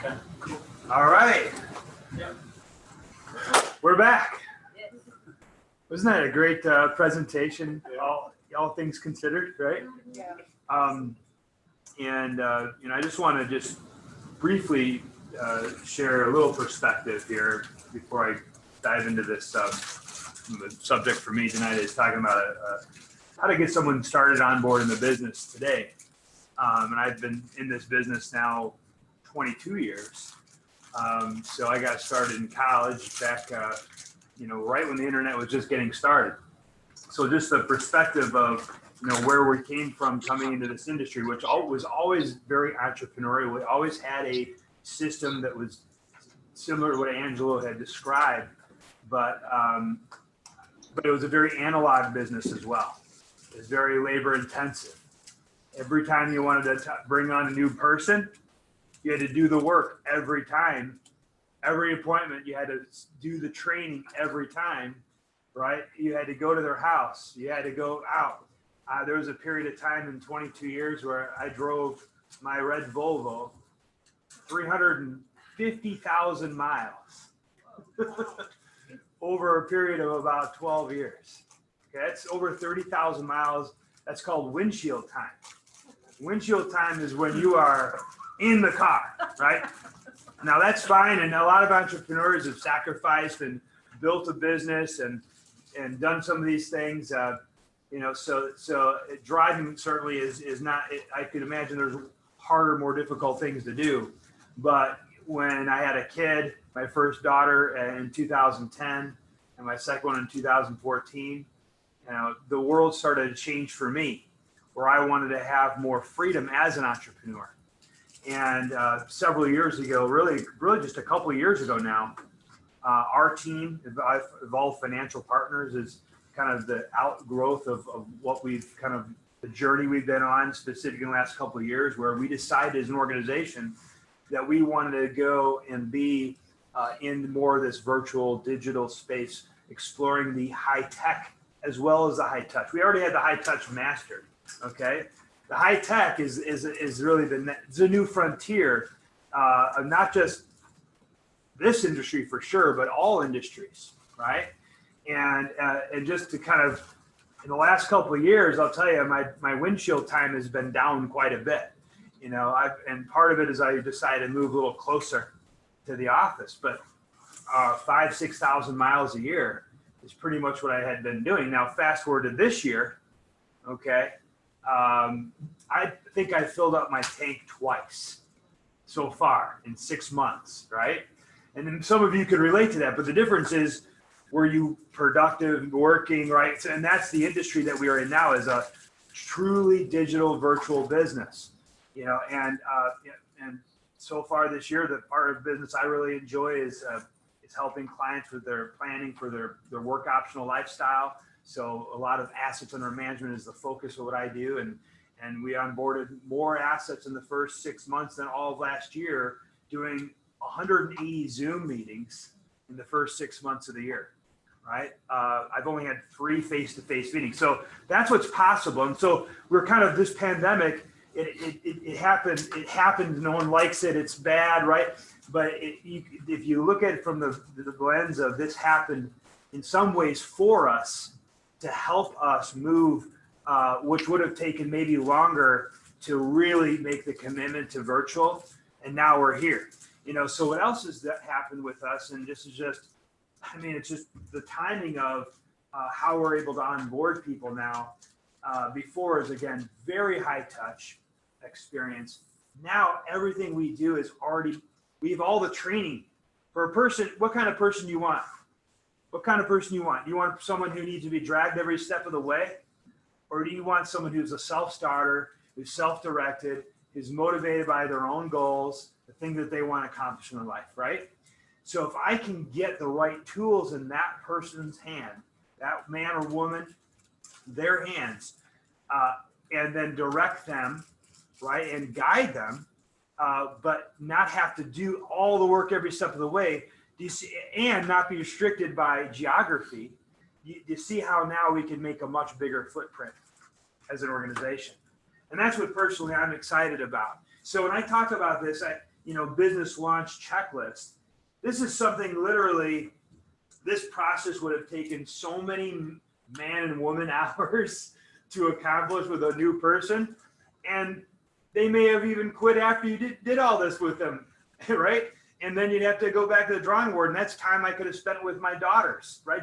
Okay. All right. Yeah. We're back. Wasn't that a great presentation? All things considered, right? Yeah. I just want to just briefly share a little perspective here before I dive into this. The subject for me tonight is talking about how to get someone started on board in the business today. And I've been in this business now 22 years. So I got started in college back, right when the internet was just getting started. So just the perspective of, where we came from coming into this industry, which was always very entrepreneurial. We always had a system that was similar to what Angelo had described, but it was a very analog business as well. It was very labor intensive. Every time you wanted to bring on a new person, you had to do the work every time. Every appointment, you had to do the training every time, right? You had to go to their house. You had to go out. There was a period of time in 22 years where I drove my red Volvo 350,000 miles over a period of about 12 years. Okay, that's over 30,000 miles. That's called windshield time. Windshield time is when you are in the car, right? Now that's fine, and a lot of entrepreneurs have sacrificed and built a business and done some of these things. So driving certainly is not. I could imagine there's harder, more difficult things to do. But when I had a kid, my first daughter in 2010, and my second one in 2014, the world started to change for me, where I wanted to have more freedom as an entrepreneur. And several years ago, really just a couple of years ago now, our team, Evolve Financial Partners, is kind of the outgrowth of what we've kind of the journey we've been on, specifically in the last couple of years, where we decided as an organization that we wanted to go and be in more of this virtual digital space, exploring the high tech as well as the high touch. We already had the high touch mastered. Okay, the high tech is really the new frontier of not just this industry for sure, but all industries, right? And just to kind of, in the last couple of years, I'll tell you, my windshield time has been down quite a bit. And part of it is I decided to move a little closer to the office, but 5,000-6,000 miles a year is pretty much what I had been doing. Now, fast forward to this year, okay, I think I filled up my tank twice so far in 6 months, right? And then some of you could relate to that, but the difference is, were you productive, working, right? So, and that's the industry that we are in now, is a truly digital virtual business, and so far this year, the part of business I really enjoy is helping clients with their planning for their work optional lifestyle. So a lot of assets under management is the focus of what I do. And we onboarded more assets in the first 6 months than all of last year, doing 180 Zoom meetings in the first 6 months of the year, right? I've only had 3 face-to-face meetings. So that's what's possible. And so we're kind of, this pandemic, it happened. No one likes it. It's bad, right? But if you look at it from the lens of this happened in some ways for us to help us move, which would have taken maybe longer to really make the commitment to virtual. And now we're here, so what else has that happened with us? And this is just, it's just the timing of how we're able to onboard people now. Before is, again, very high touch experience. Now everything we do is we have all the training for a person. What kind of person do you want? What kind of person you want? Do you want someone who needs to be dragged every step of the way? Or do you want someone who's a self-starter, who's self-directed, who's motivated by their own goals, the thing that they want to accomplish in their life, right? So if I can get the right tools in that person's hand, that man or woman, their hands, and then direct them, right, and guide them, but not have to do all the work every step of the way, and not be restricted by geography, you see how now we can make a much bigger footprint as an organization. And that's what personally I'm excited about. So when I talk about this, business launch checklist. This is something literally, this process would have taken so many man and woman hours to accomplish with a new person. And they may have even quit after you did all this with them, right? And then you'd have to go back to the drawing board, and that's time I could have spent with my daughters, right?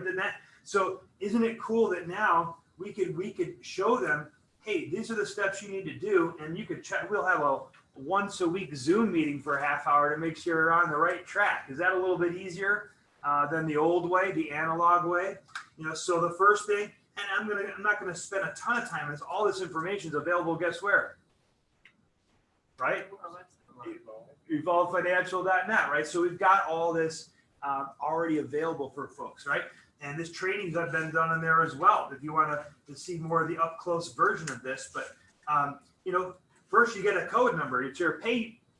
So isn't it cool that now we could show them, hey, these are the steps you need to do, and you could check. We'll have a once a week Zoom meeting for a half hour to make sure you're on the right track. Is that a little bit easier than the old way, the analog way? So the first thing, and I'm not gonna spend a ton of time, is all this information is available. Guess where? Right? EvolveFinancial.net, right? So we've got all this already available for folks, right? And this trainings have been done in there as well. If you want to see more of the up close version of this, but first you get a code number. It's your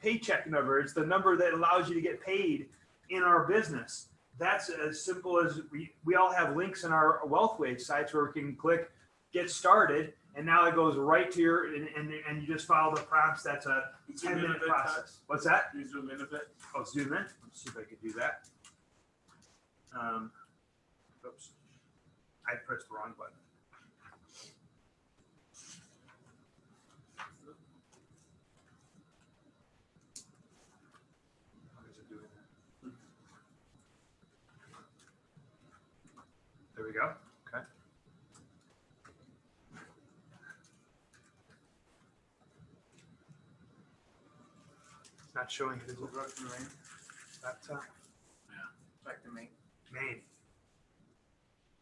paycheck number. It's the number that allows you to get paid in our business. That's as simple as we all have links in our WealthWave sites where we can click get started, and now it goes right to your and you just follow the prompts. That's a 10-minute process. What's that? You zoom in a bit. Oh, zoom in. Let's see if I could do that. Oops, I pressed the wrong button. How is it doing that? There we go. Okay. It's not showing it. Is it? Laptop. Yeah. Back to me. Main.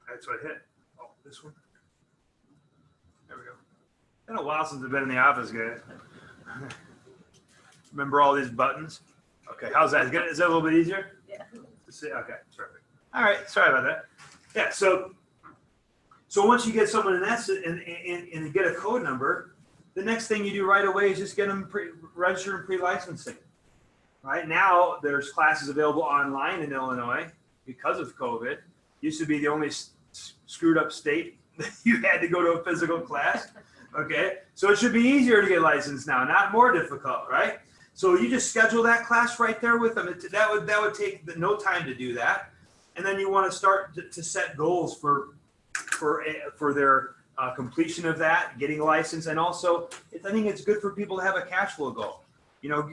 That's what I hit. Oh, this one. There we go. Been a while since I've been in the office, guys. Remember all these buttons? Okay, how's that? Is that a little bit easier? Yeah. See, okay, perfect. All right, sorry about that. Yeah, so once you get someone in that and get a code number, the next thing you do right away is just get them registered and pre-licensing. Right now, there's classes available online in Illinois because of COVID. Used to be the only screwed up state that you had to go to a physical class. Okay, so it should be easier to get licensed now, not more difficult, right? So you just schedule that class right there with them. That would take no time to do that, and then you want to start to set goals for their completion of that, getting a license, and also I think it's good for people to have a cash flow goal.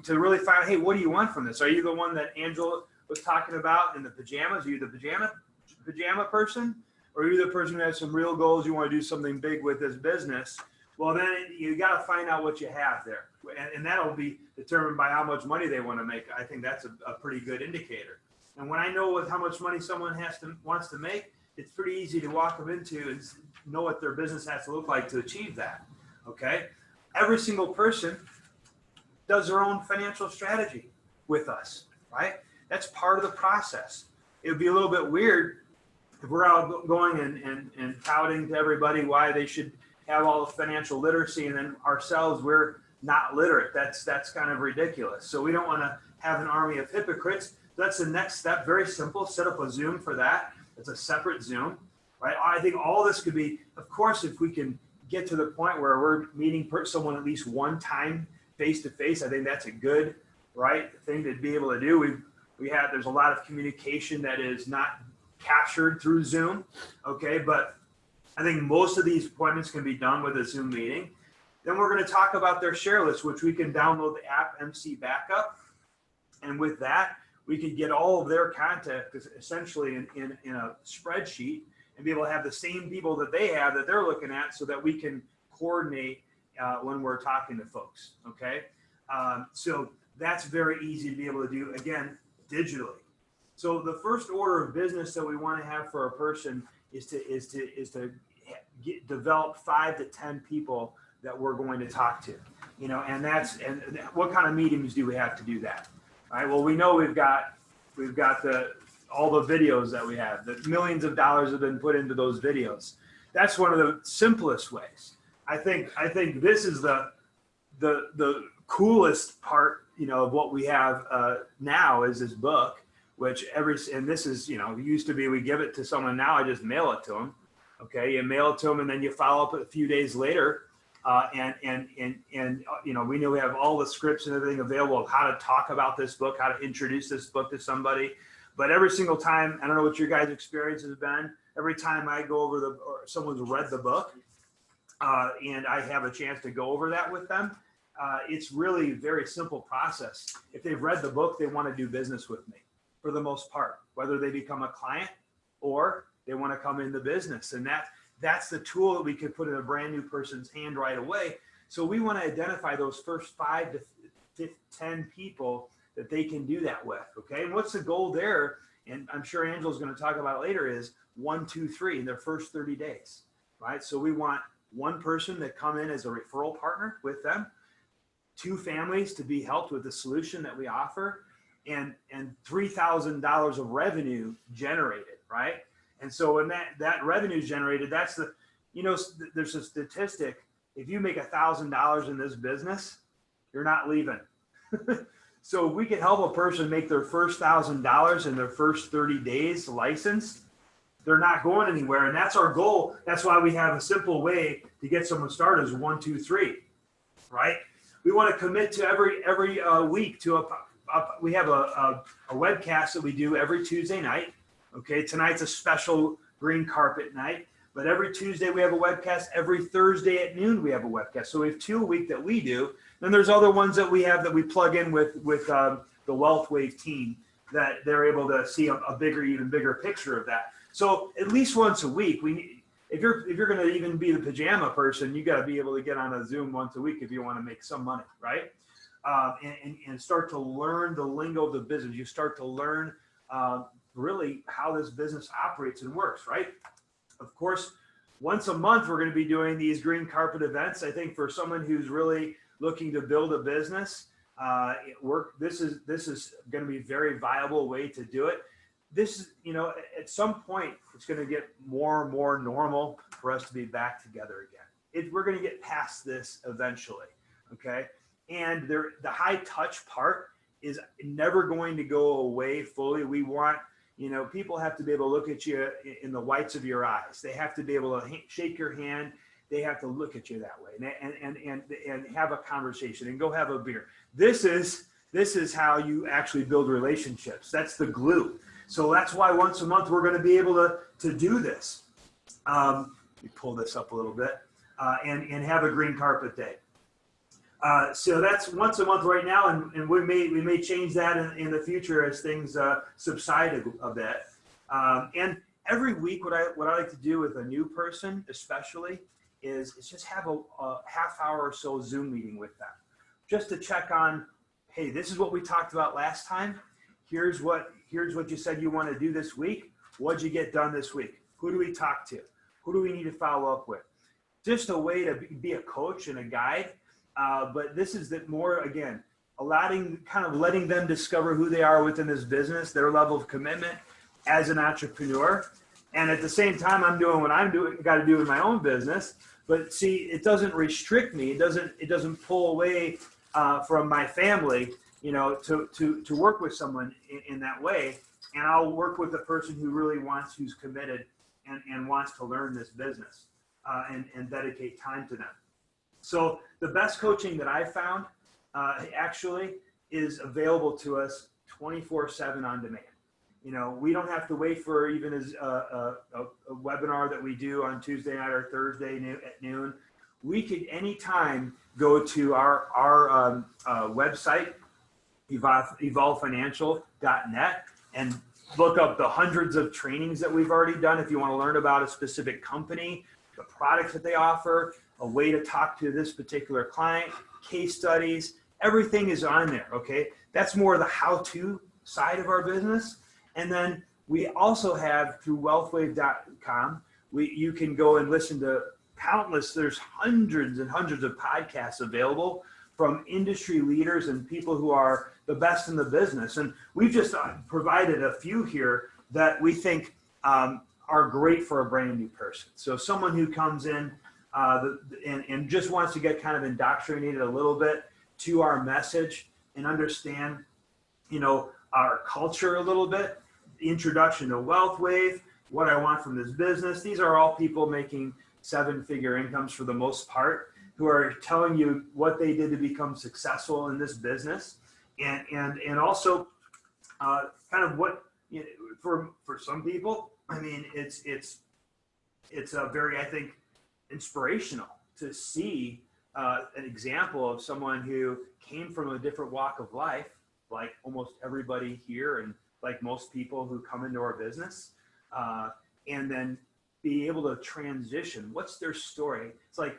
To really find out, hey, what do you want from this? Are you the one that Angela was talking about in the pajamas? Are you the pajama person, or are you the person who has some real goals? You want to do something big with this business? Well, then you got to find out what you have there, and that'll be determined by how much money they want to make. I think that's a pretty good indicator. And when I know how much money someone wants to make, it's pretty easy to walk them into and know what their business has to look like to achieve that. Okay, every single person does their own financial strategy with us, right? That's part of the process. It would be a little bit weird if we're out going and touting to everybody why they should have all the financial literacy, and then ourselves, we're not literate. That's kind of ridiculous. So we don't want to have an army of hypocrites. That's the next step. Very simple. Set up a Zoom for that. It's a separate Zoom, right? I think all this could be, of course, if we can get to the point where we're meeting someone at least one time face to face, I think that's a good, right, thing to be able to do. There's a lot of communication that is not captured through Zoom, okay, but I think most of these appointments can be done with a Zoom meeting. Then we're going to talk about their share list, which we can download the app MC Backup, and with that we can get all of their contact essentially in a spreadsheet and be able to have the same people that they have that they're looking at, so that we can coordinate when we're talking to folks. Okay, so that's very easy to be able to do, again, digitally. So the first order of business that we want to have for a person is to develop 5 to 10 people that we're going to talk to, and what kind of meetings do we have to do that? All right. Well, we know we've got all the videos that we have. The millions of dollars have been put into those videos. That's one of the simplest ways. I think this is the coolest part, of what we have now is this book, which and this is, used to be we give it to someone. Now I just mail it to them. Okay, you mail it to them, and then you follow up a few days later We know we have all the scripts and everything available of how to talk about this book, how to introduce this book to somebody. But every single time, I don't know what your guys' experience has been. Every time I go over or someone's read the book, and I have a chance to go over that with them, it's really a very simple process. If they've read the book, they want to do business with me for the most part, whether they become a client or they want to come into business. And that's the tool that we could put in a brand new person's hand right away. So we want to identify those first 5 to 10 people that they can do that with. Okay. And what's the goal there? And I'm sure Angela's going to talk about it later, is 1, 2, 3 in their first 30 days, right? So we want one person to come in as a referral partner with them, 2 families to be helped with the solution that we offer, and $3,000 of revenue generated, right? And so when that revenue is generated, that's there's a statistic. If you make $1,000 in this business, you're not leaving. So we can help a person make their first $1,000 in their first 30 days licensed, they're not going anywhere. And that's our goal. That's why we have a simple way to get someone started is 1, 2, 3, right? We want to commit to every week to we have a webcast that we do every Tuesday night. Okay, tonight's a special green carpet night, but every Tuesday we have a webcast. Every Thursday at noon we have a webcast. So we have 2 a week that we do. Then there's other ones that we have that we plug in with the Wealth Wave team, that they're able to see even bigger picture of that. So at least once a week, if you're going to even be the pajama person, you got to be able to get on a Zoom once a week if you want to make some money, right? And start to learn the lingo of the business. You start to learn really how this business operates and works, right? Of course, once a month, we're going to be doing these green carpet events. I think for someone who's really looking to build a business, this is going to be a very viable way to do it. This is, at some point, it's going to get more and more normal for us to be back together again. We're going to get past this eventually, okay? And the high touch part is never going to go away fully. We want, people have to be able to look at you in the whites of your eyes. They have to be able to shake your hand. They have to look at you that way and have a conversation and go have a beer. This is how you actually build relationships. That's the glue. So that's why once a month we're going to be able to do this. Let me pull this up a little bit and have a green carpet day. So that's once a month right now, and we may change that in the future as things subside a bit. And every week, what I like to do with a new person, especially, is just have a half hour or so Zoom meeting with them, just to check on, hey, this is what we talked about last time. Here's what you said you want to do this week. What'd you get done this week? Who do we talk to? Who do we need to follow up with? Just a way to be a coach and a guide. But this is more, again, letting them discover who they are within this business, their level of commitment as an entrepreneur. And at the same time, I'm doing what got to do in my own business. But see, it doesn't restrict me. It doesn't pull away from my family, to work with someone in that way. And I'll work with a person who's committed and wants to learn this business and dedicate time to them. So the best coaching that I found actually is available to us 24/7 on demand. We don't have to wait for even a webinar that we do on Tuesday night or Thursday at noon. We could anytime go to our website, evolvefinancial.net, and look up the hundreds of trainings that we've already done. If you want to learn about a specific company, the products that they offer, a way to talk to this particular client, case studies, everything is on there, okay? That's more the how-to side of our business. And then we also have, through wealthwave.com, you can go and listen to there's hundreds and hundreds of podcasts available from industry leaders and people who are the best in the business. And we've just provided a few here that we think are great for a brand new person. So someone who comes in and just wants to get kind of indoctrinated a little bit to our message and understand, our culture a little bit, the introduction to Wealth Wave, what I want from this business. These are all people making 7-figure incomes for the most part. who are telling you what they did to become successful in this business, and also kind of what, you know, for some people, I mean, it's a very, I think, inspirational to see an example of someone who came from a different walk of life, like almost everybody here and like most people who come into our business, and then be able to transition. What's their story? It's like,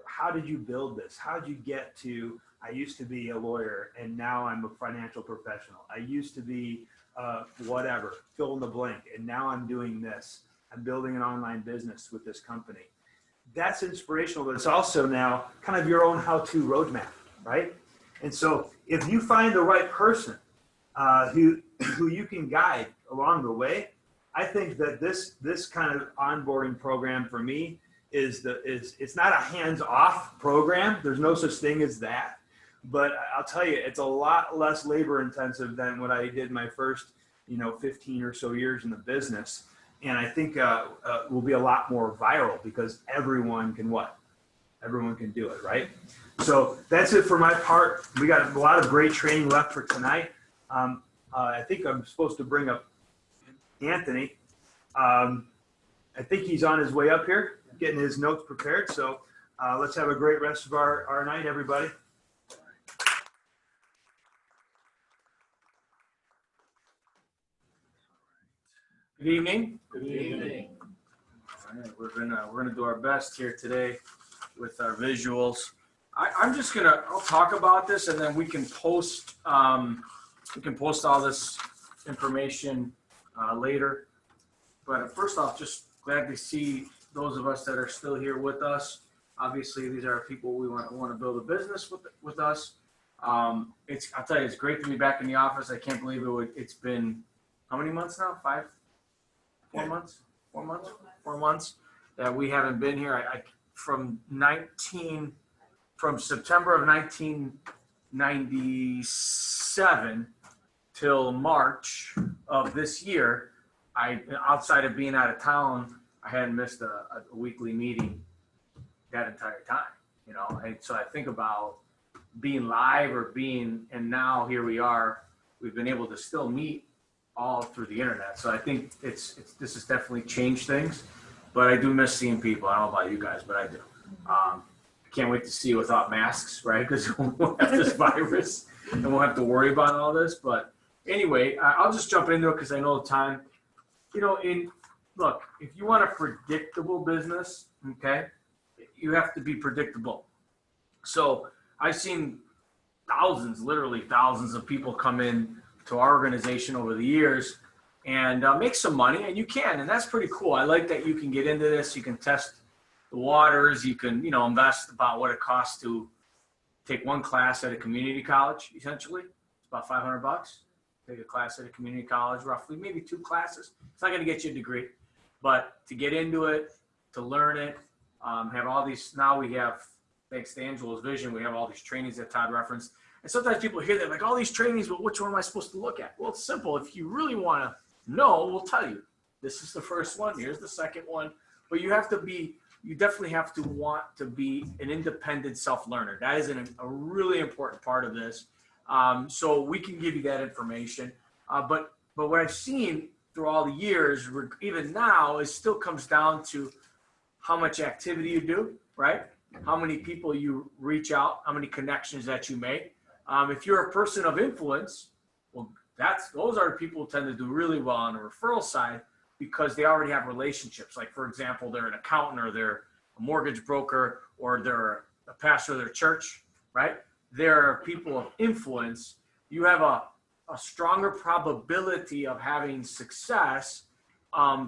how did you build this? How did you get to, I used to be a lawyer and now I'm a financial professional. I used to be whatever, fill in the blank, and now I'm doing this. I'm building an online business with this company. That's inspirational, but it's also now kind of your own how-to roadmap, right? And so if you find the right person who you can guide along the way, I think that this kind of onboarding program for me it's not a hands-off program. There's no such thing as that. But I'll tell you, it's a lot less labor intensive than what I did my first, 15 or so years in the business. And I think will be a lot more viral because everyone can what? Everyone can do it, right? So that's it for my part. We got a lot of great training left for tonight. I think I'm supposed to bring up Anthony. I think he's on his way up here, getting his notes prepared. So let's have a great rest of our night, everybody. Good evening. Good evening. All right, we're gonna do our best here today with our visuals. I'll talk about this and then we can post all this information later. But first off, just glad to see those of us that are still here with us. Obviously, these are people we want to build a business with us. I'll tell you, it's great to be back in the office. I can't believe it's been how many months now? 4 months that we haven't been here. From September of 1997 till March of this year, outside of being out of town, I hadn't missed a weekly meeting that entire time, and so I think about being live and now here we are, we've been able to still meet all through the internet. So I think this has definitely changed things, but I do miss seeing people. I don't know about you guys, but I do. I can't wait to see you without masks, right? Because we won't have this virus and we'll have to worry about all this. But anyway, I'll just jump into it because I know the time. Look, if you want a predictable business, okay, you have to be predictable. So I've seen literally thousands of people come in to our organization over the years and make some money, and you can, and that's pretty cool. I like that you can get into this, you can test the waters, you can, invest about what it costs to take one class at a community college, essentially. It's about $500. Take a class at a community college, roughly, maybe 2 classes. It's not going to get you a degree, but to get into it, to learn it, have all these, now we have, thanks to Angela's vision, we have all these trainings that Todd referenced. And sometimes people hear that, like, all these trainings, but which one am I supposed to look at? Well, it's simple. If you really want to know, we'll tell you. This is the first one. Here's the second one. But you definitely have to want to be an independent self-learner. That is a really important part of this. So we can give you that information. But what I've seen through all the years, even now, it still comes down to how much activity you do, right? How many people you reach out, how many connections that you make. If you're a person of influence, well, those are people who tend to do really well on the referral side because they already have relationships. Like, for example, they're an accountant or they're a mortgage broker or they're a pastor of their church, right? They're people of influence. You have a stronger probability of having success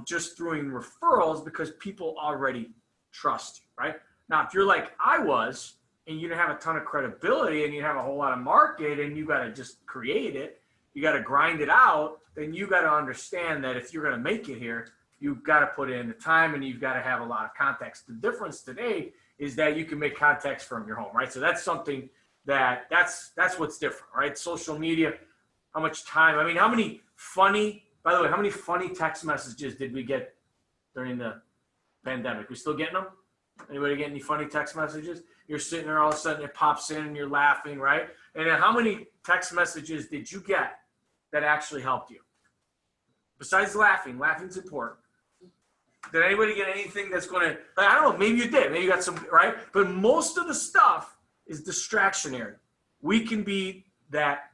just through referrals because people already trust you, right? Now, if you're like I was, and you don't have a ton of credibility and you have a whole lot of market and you got to just create it, you got to grind it out, then you got to understand that if you're going to make it here, you've got to put in the time and you've got to have a lot of contacts. The difference today is that you can make contacts from your home, right? So that's something that's what's different, right? Social media, how much time, how many funny text messages did we get during the pandemic? We still getting them? Anybody get any funny text messages? You're sitting there, all of a sudden it pops in and you're laughing, right? And then how many text messages did you get that actually helped you? Besides laughing, laughing's important. Did anybody get anything that's going to, like, I don't know, maybe you did. Maybe you got some, right? But most of the stuff is distractionary. We can be that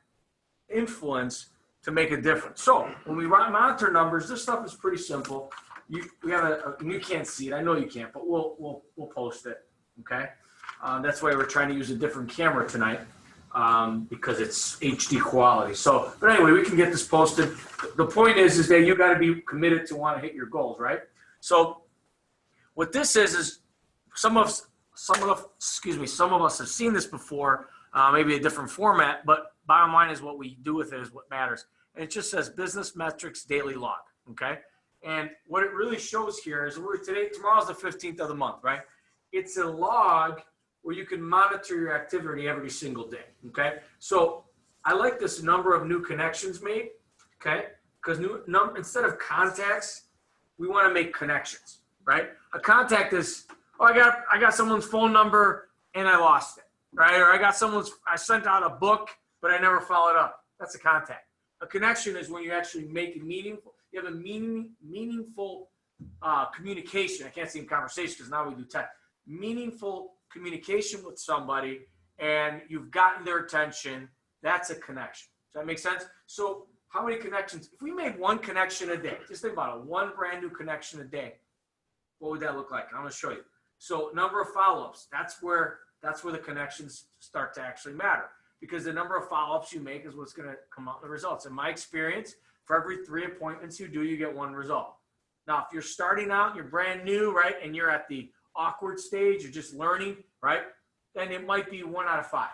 influence to make a difference. So when we monitor numbers, this stuff is pretty simple. We have you can't see it. I know you can't, but we'll post it. Okay. That's why we're trying to use a different camera tonight, because it's HD quality. So, but anyway, we can get this posted. The point is that you got to be committed to want to hit your goals, right? So what this is some of us have seen this before, maybe a different format, but bottom line is what we do with it is what matters. And it just says business metrics daily log. Okay. And what it really shows here is tomorrow's the 15th of the month, right? It's a log where you can monitor your activity every single day. Okay. So I like this number of new connections made. Okay. Because instead of contacts, we want to make connections, right? A contact is, I got someone's phone number and I lost it, right? Or I sent out a book, but I never followed up. That's a contact. A connection is when you actually make it meaningful. You have a meaningful communication. I can't say conversation because now we do text. Meaningful communication with somebody and you've gotten their attention. That's a connection. Does that make sense? So how many connections? If we made one connection a day, just think about it, one brand new connection a day, what would that look like? I'm going to show you. So number of follow-ups, that's where the connections start to actually matter, because the number of follow-ups you make is what's going to come out in the results. In my experience, for every 3 appointments you do, you get 1 result. Now, if you're starting out, you're brand new, right, and you're at the awkward stage, you're just learning, right, then it might be 1 out of 5.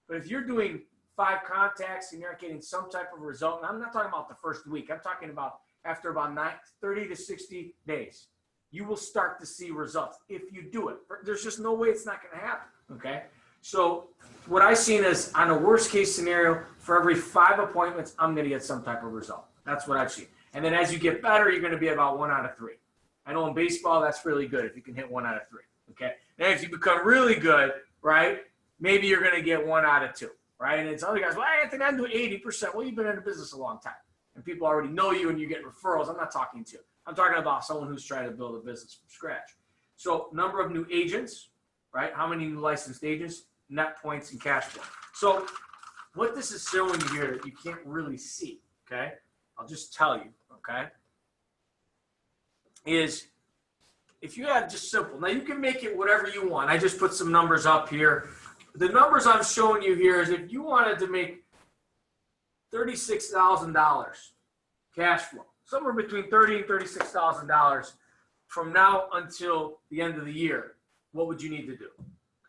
But if you're doing 5 contacts and you're not getting some type of result, and I'm not talking about the first week, I'm talking about after about 30 to 60 days, you will start to see results if you do it. There's just no way it's not going to happen, okay? So what I've seen is on a worst case scenario, for every 5 appointments, I'm going to get some type of result. That's what I've seen. And then as you get better, you're going to be about 1 out of 3. I know in baseball, that's really good if you can hit 1 out of 3, okay? Then if you become really good, right, maybe you're going to get 1 out of 2, right? And it's other guys, well, Anthony, I'm doing 80%. Well, you've been in the business a long time. And people already know you and you get referrals. I'm not talking to you. I'm talking about someone who's trying to build a business from scratch. So number of new agents, right? How many new licensed agents, net points, and cash flow. So what this is showing you here that you can't really see, okay? I'll just tell you, okay? Is if you had just simple, now you can make it whatever you want. I just put some numbers up here. The numbers I'm showing you here is if you wanted to make $36,000 cash flow, somewhere between $30,000 and $36,000 from now until the end of the year, what would you need to do?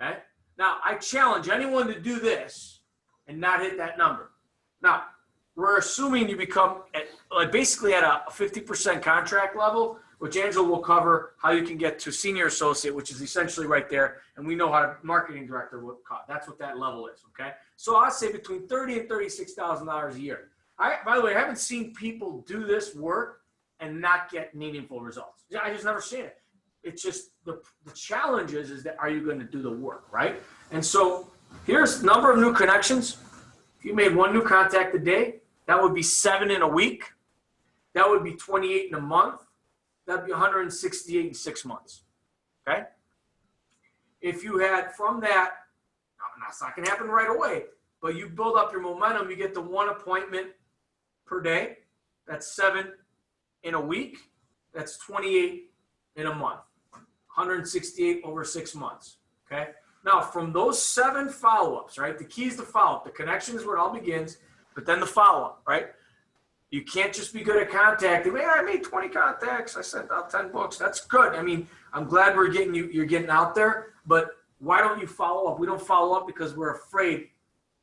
Okay. Now I challenge anyone to do this and not hit that number. Now we're assuming you become basically at a 50% contract level, which Angela will cover how you can get to senior associate, which is essentially right there. And we know how to marketing director would cost. That's what that level is. Okay. So I'd say between $30,000 and $36,000 a year. By the way, I haven't seen people do this work and not get meaningful results. I just never seen it. It's just the challenge is that are you going to do the work, right? And so here's number of new connections. If you made 1 new contact a day, that would be 7 in a week. That would be 28 in a month. That'd be 168 in 6 months. Okay? If you had from that, now it's not going to happen right away, but you build up your momentum, you get to 1 appointment per day. That's 7 in a week. That's 28 in a month. 168 over 6 months. Okay? Now, from those 7 follow-ups, right? The key is the follow-up. The connection is where it all begins, but then the follow-up, right? You can't just be good at contacting. Man, I made 20 contacts. I sent out 10 books. That's good. I mean, I'm glad you're getting out there, but why don't you follow up? We don't follow up because we're afraid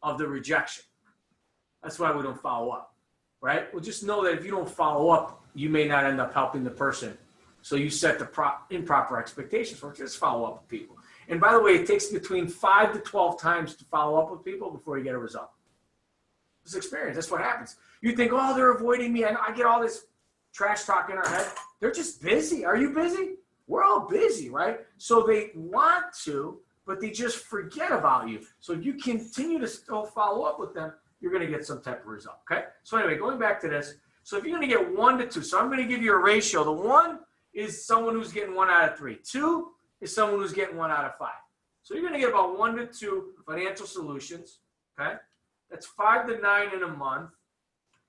of the rejection. That's why we don't follow up, right? Well, just know that if you don't follow up, you may not end up helping the person. So you set the improper expectations for it. Just follow up with people. And by the way, it takes between 5 to 12 times to follow up with people before you get a result. This experience, that's what happens. You think, oh, they're avoiding me. I get all this trash talk in our head. They're just busy. Are you busy? We're all busy, right? So they want to, but they just forget about you. So if you continue to still follow up with them, you're going to get some type of result, okay? So anyway, going back to this. So if you're going to get 1 to 2, so I'm going to give you a ratio. The 1 is someone who's getting 1 out of 3. 2 is someone who's getting 1 out of 5. So you're going to get about 1 to 2 financial solutions, okay? That's 5 to 9 in a month.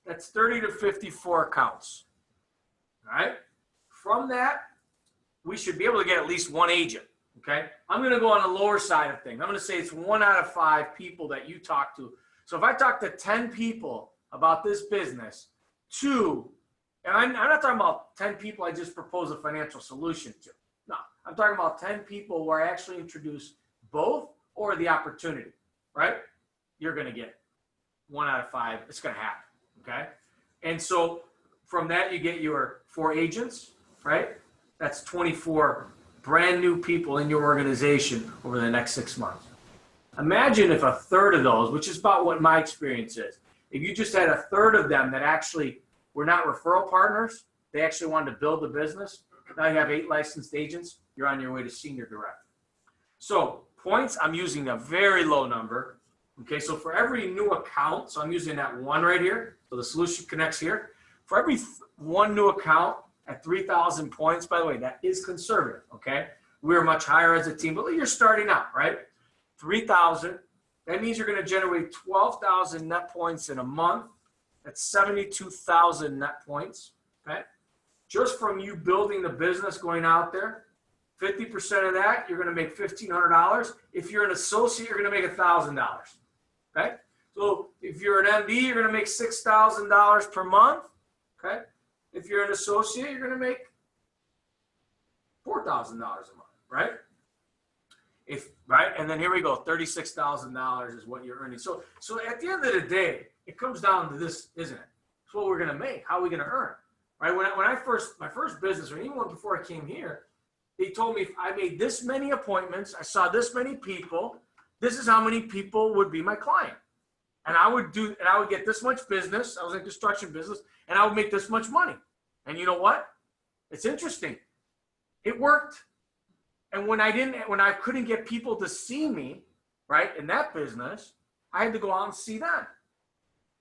That's 30 to 54 accounts, all right? From that, we should be able to get at least 1 agent, okay? I'm going to go on the lower side of things. I'm going to say it's 1 out of 5 people that you talk to. So if I talk to 10 people about this business, 2, and I'm not talking about 10 people I just propose a financial solution to. No, I'm talking about 10 people where I actually introduce both or the opportunity, right? You're going to get 1 out of 5. It's going to happen, okay? And so from that, you get your 4 agents, right? That's 24 brand new people in your organization over the next 6 months. Imagine if a third of those, which is about what my experience is, if you just had a third of them that actually were not referral partners, they actually wanted to build the business. Now you have 8 licensed agents, you're on your way to senior director. So points, I'm using a very low number. Okay, so for every new account, so I'm using that 1 right here, so the solution connects here. For every 1 new account at 3,000 points, by the way, that is conservative, okay? We're much higher as a team, but you're starting out, right? 3,000, that means you're going to generate 12,000 net points in a month. That's 72,000 net points, okay? Just from you building the business going out there, 50% of that, you're going to make $1,500. If you're an associate, you're going to make $1,000, okay? So if you're an MD, you're going to make $6,000 per month, okay? If you're an associate, you're going to make $4,000 a month, right? Right, and then here we go, $36,000 is what you're earning. So at the end of the day, it comes down to this, isn't it? It's what we're going to make. How are we going to earn, right? When my first business, or even before I came here, they told me if I made this many appointments, I saw this many people, this is how many people would be my client, and I would get this much business. I was in construction business, and I would make this much money. And you know what? It's interesting. It worked. And when I couldn't get people to see me, right, in that business, I had to go out and see them.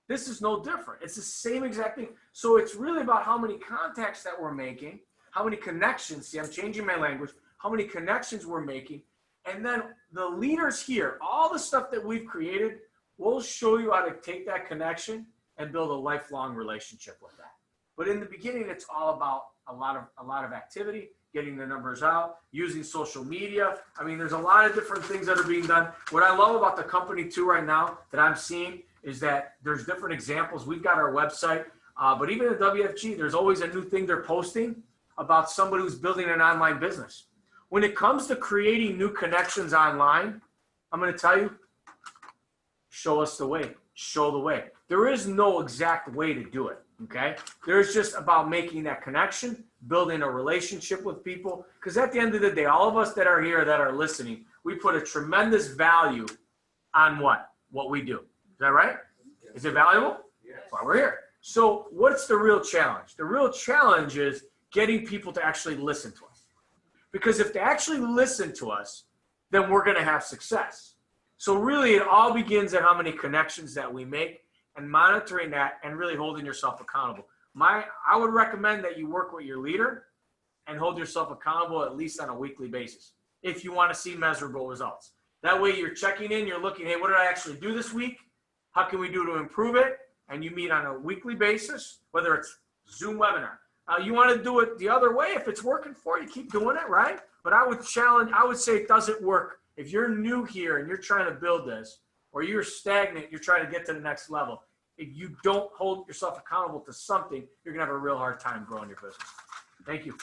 This is no different. It's the same exact thing. So it's really about how many contacts that we're making, how many connections. See, I'm changing my language. How many connections we're making. And then the leaders here, all the stuff that we've created, we'll show you how to take that connection and build a lifelong relationship with that. But in the beginning, it's all about a lot of activity, getting the numbers out, using social media. I mean, there's a lot of different things that are being done. What I love about the company too right now that I'm seeing is that there's different examples. We've got our website, but even at WFG, there's always a new thing they're posting about somebody who's building an online business. When it comes to creating new connections online, I'm going to tell you, show us the way, show the way. There is no exact way to do it, okay? There's just about making that connection, building a relationship with people, because at the end of the day, all of us that are here that are listening, we put a tremendous value on what we do. Is that right? Is it valuable? Yes. That's why we're here. So what's the real challenge? The real challenge is getting people to actually listen to us. Because if they actually listen to us, then we're going to have success. So really, it all begins at how many connections that we make and monitoring that and really holding yourself accountable. I would recommend that you work with your leader and hold yourself accountable at least on a weekly basis if you want to see measurable results. That way you're checking in, you're looking, hey, what did I actually do this week? How can we do to improve it? And you meet on a weekly basis, whether it's Zoom webinar. You want to do it the other way. If it's working for you, keep doing it, right? But I would say it doesn't work. If you're new here and you're trying to build this, or you're stagnant, you're trying to get to the next level, if you don't hold yourself accountable to something, you're going to have a real hard time growing your business. Thank you.